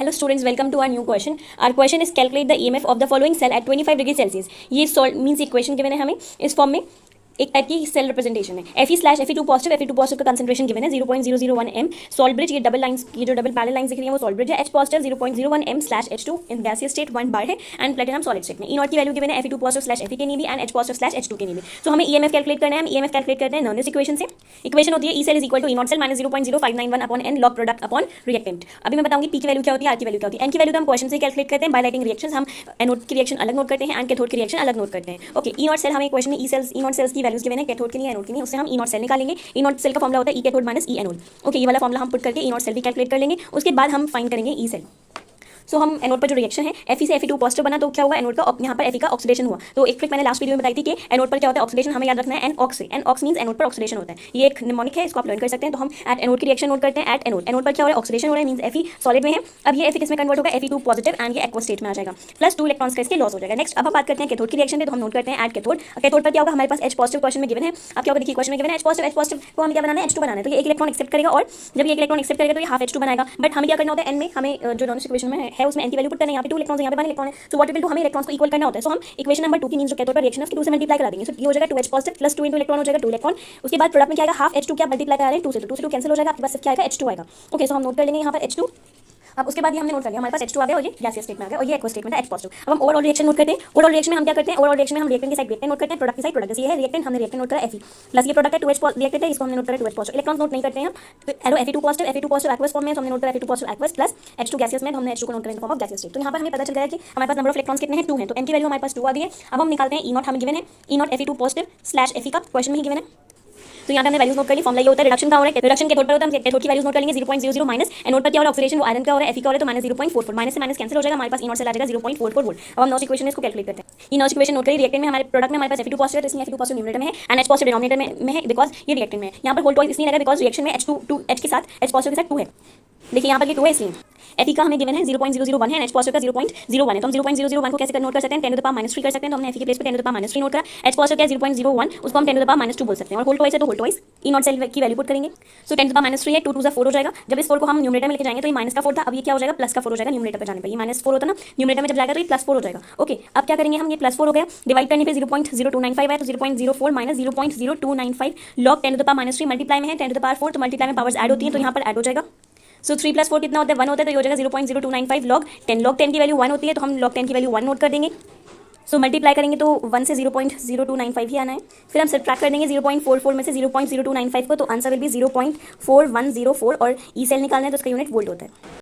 Hello students, welcome to our new question. Our question is calculate the EMF of the following cell at 25 degree Celsius. ये means equation given है हमें इस form में. एक type की cell representation है. Fe/Fe2 positive का concentration given है 0.001 m. सॉल्ट ब्रिज, ये डबल लाइंस, ये जो डबल पैरेलल लाइंस दिख रही है वो सॉल्ट ब्रिज है. H positive 0.01 m/H2 in gaseous state 1 बार है एंड प्लेटिनम सॉलिड स्टेट में. E नॉट की वैल्यू गिवन है Fe2/Fe के लिए भी एंड H पॉजिटिव/H2 के लिए भी. सो हमें EMF कैलकुलेट करना है. हम EMF कैलकुलेट करते हैं नॉर्मल इक्वेशन से. इक्वेशन होती है E cell is equal to E nought cell minus 0.0591 upon n log product upon reactant. अभी मैं बताऊंगी P की वैल्यू क्या होती है, R की वैल्यू क्या होती है. N की वैल्यू तो हम क्वेश्चन से कैलकुलेट करते हैं. बाय लाइटिंग रिएक्शंस हम एनोड की रिएक्शन अलग नोट करते हैं एंड कैथोड की रिएक्शन अलग नोट करते हैं. ओके, E नॉट सेल हमें क्वेश्चन में E नॉट सेल्स की वैल्यूज गिवन है कैथोड के लिए एनोड के लिए. उससे हम E नॉट सेल निकालेंगे. E नॉट सेल का फॉर्मूला होता है E cathode minus E anode. Okay, ये वाला फॉर्मूला हम पुट करके E नॉट सेल भी कैलकुलेट कर लेंगे. उसके बाद हम फाइंड करेंगे E सेल. सो हम एनोड पर जो रिएक्शन है Fe से Fe2 पॉजिटिव बना तो क्या हुआ, एनोड का यहाँ पर Fe का ऑक्सीडेशन हुआ. तो एक ट्रिक मैंने लास्ट वीडियो में बताई थी कि एनोड पर क्या होता है ऑक्सीडेशन, हमें याद रखना है an ox. An ox means anode पर ऑक्सीडेशन होता है. ये एक निमोनिक है, इसको आप लर्न कर सकते हैं. तो हम एट एनोड की रिएक्शन नोट करते हैं. एट एनोड, एनोड पर क्या हो रहा है ऑक्सीडेशन हो रहा है मींस Fe सॉलिड में है. अब ये Fe किसमें कन्वर्ट होगा, Fe2 पॉजिटिव एंड ये एक्वा स्टेट में आ जाएगा. प्लस 2 इलेक्ट्रॉन्स का इसके लॉस हो जाएगा. नेक्स्ट अब हम बात करते हैं कैथोड की रिएक्शन पे. तो हम नोट करते हैं एट कैथोड. कैथोड पर क्या होगा, हमारे पास H पॉजिटिव क्वेश्चन में गिवन है. अब क्या होगा देखिए, क्वेश्चन में गिवन है H पॉजिटिव को हमें क्या बनाना है, H2 बनाना है. तो ये एक इलेक्ट्रॉन एक्सेप्ट करेगा और जब ये एक इलेक्ट्रॉन एक्सेप्ट करेगा तो ये हाफ H2 बनाएगा. बट हमें क्या करना होता है, n में हमें जो नॉन इक्वेशन में है उसमें n की वैल्यू पुट करना है. यहाँ पे 2 इलेक्ट्रॉन यहाँ पे 1 इलेक्ट्रॉन है. So what we will do, हमें इलेक्ट्रॉन्स को इक्वल करना होता है. सो हम इक्वेशन नंबर 2 की मींस जो कैथोड पर रिएक्शन है उसकी 2 से मल्टीप्लाई करा देंगे. सो ये हो जाएगा 2H पॉजिटिव प्लस 2 इलेक्ट्रॉन हो जाएगा 2 इलेक्ट्रॉन. उसके बाद प्रोडक्ट में क्या आएगा, हाफ H2 क्या मल्टीप्लाई करा रहे हैं 2 से, तो 2 से 2 कैंसिल हो जाएगा. आपके पास सिर्फ क्या आएगा H2 आएगा. ओके, सो हम नोट कर लेंगे यहाँ पर H2. अब उसके बाद ये हमने नोट कर लिया, हमारे पास H2 आ गया और ये गैसियस स्टेट में आ गया और ये एक्वा स्टेट में था H पॉजिटिव. अब हम ओवरऑल रिएक्शन नोट करते हैं. ओवरऑल रिएक्शन में हम क्या करते हैं, ओवरऑल रिएक्शन में हम रिएक्टेंट की साइड रिएक्टेंट नोट करते हैं, प्रोडक्ट की साइड प्रोडक्ट. ये है रिएक्टेंट, हमने रिएक्टेंट नोट करा Fe प्लस ये प्रोडक्ट है 2H रिएक्टेंट है, इसको हमने नोट करा 2H पॉजिटिव. इलेक्ट्रॉन्स नोट नहीं करते हैं हम. Arrow Fe2 positive aqueous form में, हमने नोट करा Fe2 positive aqueous plus H2 gaseous में, हमने H2 को नोट करेंगे फॉर्म ऑफ गैसियस स्टेट. तो यहाँ पर हमें पता चल गया कि हमारे पास नंबर ऑफ इलेक्ट्रॉन्स कितने हैं, 2 हैं. तो n की वैल्यू हमारे पास 2 आ गई है. अब हम निकालते हैं E नॉट हमें गिवन है E नॉट Fe2 पॉजिटिव/Fe का क्वेश्चन में ही गिवन है. तो यहाँ पे हमने वैल्यूज नोट कर ली. फॉर्मूला ये होता है रिडक्शन का हो रहा है, रिडक्शन कैथोड पर होता है, हम कैथोड की वैल्यूज नोट कर लेंगे 0.00 माइनस. एनोड पर क्या हो रहा है ऑक्सीडेशन, वो आयरन का हो रहा है Fe का हो रहा है तो माइनस 0.44. माइनस से माइनस कैंसिल हो जाएगा, हमारे पास E नॉट से आ जाएगा 0.44 वोल्ट. अब हम नॉस इक्वेशन इसको कैलकुलेट करते हैं. ये नॉस इक्वेशन नोट करिए. रिएक्टेंट में हमारे प्रोडक्ट में हमारे पास Fe2 पॉजिटिव है, इसलिए Fe2 पॉजिटिव न्यूमरेटर में है एंड H पॉजिटिव डिनोमिनेटर में है बिकॉज ये रिएक्टेंट में है. यहाँ पर होल टॉइस इसलिए लगा बिकॉज रिएक्शन में H के साथ H पॉजिटिव के साथ 2 है. देखिए यहाँ पर ये 2 है इसलिए. Fe का हमें गिवन है 0.001 है एंड H पॉजिटिव का 0.01 है. तो हम 0.001 को कैसे नोट कर सकते हैं, 10 टू द पावर -3 कर सकते हैं. तो हमने Fe के प्लेस पे 10 टू द पावर -3 नोट करा. H पॉजिटिव क्या है 0.01, उसको हम 10 टू द पावर -2 बोल सकते हैं. और होल टॉइस है तो whole twice E nought cell की वैल्यू पुट करेंगे. सो 10 टू द पावर -3 है, 2 टू द 4 हो जाएगा. जब इस 4 को हम न्यूमरेटर में लेके जाएंगे तो ये माइनस का 4 था, अब ये क्या हो जाएगा प्लस का 4 हो जाएगा न्यूमरेटर पर जाने पर. ये -4 होता ना, न्यूमरेटर में जब जाएगा तो ये +4 हो जाएगा. ओके, अब क्या करेंगे हम, ये +4 हो गया, डिवाइड करने पे 0.0295 है तो 0.04 minus 0.0295 log 10 to the power -3 multiply में है 10 टू द पावर 4, तो मल्टीप्लाई में पावर्स ऐड होती है तो यहाँ पर ऐड हो जाएगा. सो 3 + 4 कितना होता है 1 होता है, तो ये हो जाएगा 0.0295 लॉग 10. लॉग 10 की वैल्यू 1 होती है तो हम लॉग 10 की वैल्यू 1 नोट कर देंगे. सो मल्टीप्लाई करेंगे तो 1 से 0.0295 ही आना है. फिर हम सब्ट्रैक्ट कर देंगे 0.44 में से 0.0295 को, तो आंसर विल बी 0.4104 और ई सेल निकालना है तो उसका यूनिट वोल्ट होता है.